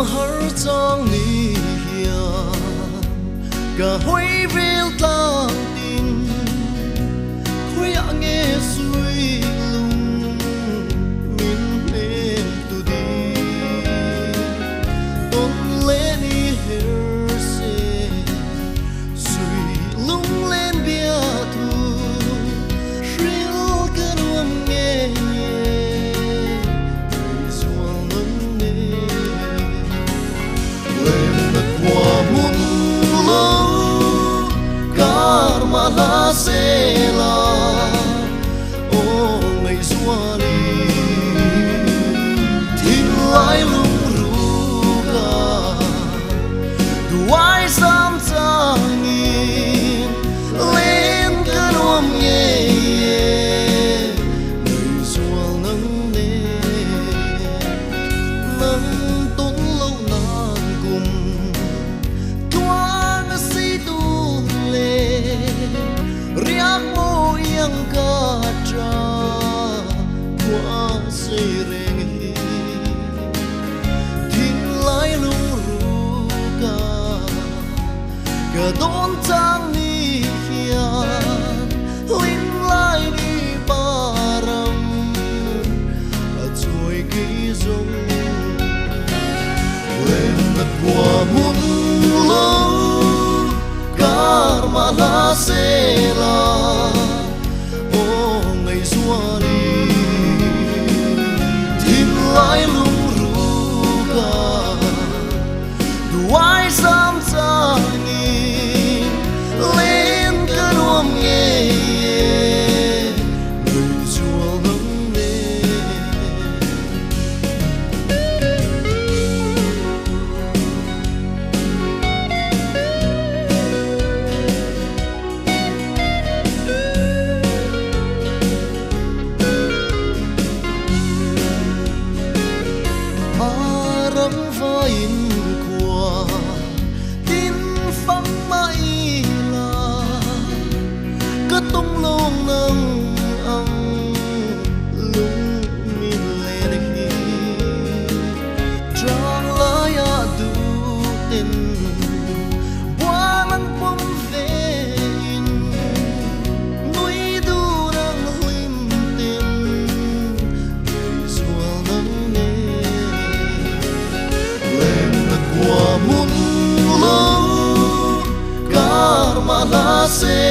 har trong ni hiền cả hối về ta tin hối nghe suy lung min em tu đi tôn lên đi her se suy lung lên bia thu riêng cái luồng nghe la sela o Ngaihzual thiên lai lung ruga duai sam cha ngin lên cái nuông nhẹ Ngaihzual nâng nê nâng tốn lâu nàng cùng thoáng si tu lệ riak mo yang katra qua say reng hi thiên lai lung ruga cả đón trang ni hiền linh lai đi param chui kỳ dung lên mặt qua muôn lâu karma la sela o Ngaihzual thiên lai lung ruga duai sam cha ngin lên cái nuông nhẹ Ngaihzual nâng nê in qua tin phăng mãi là cứ tung lông nâng ăn lung min lên đi trang lại du tin qua nắng bom về núi du đang lim tin Ngaihzual nâng nê qua muôn lâu karma la se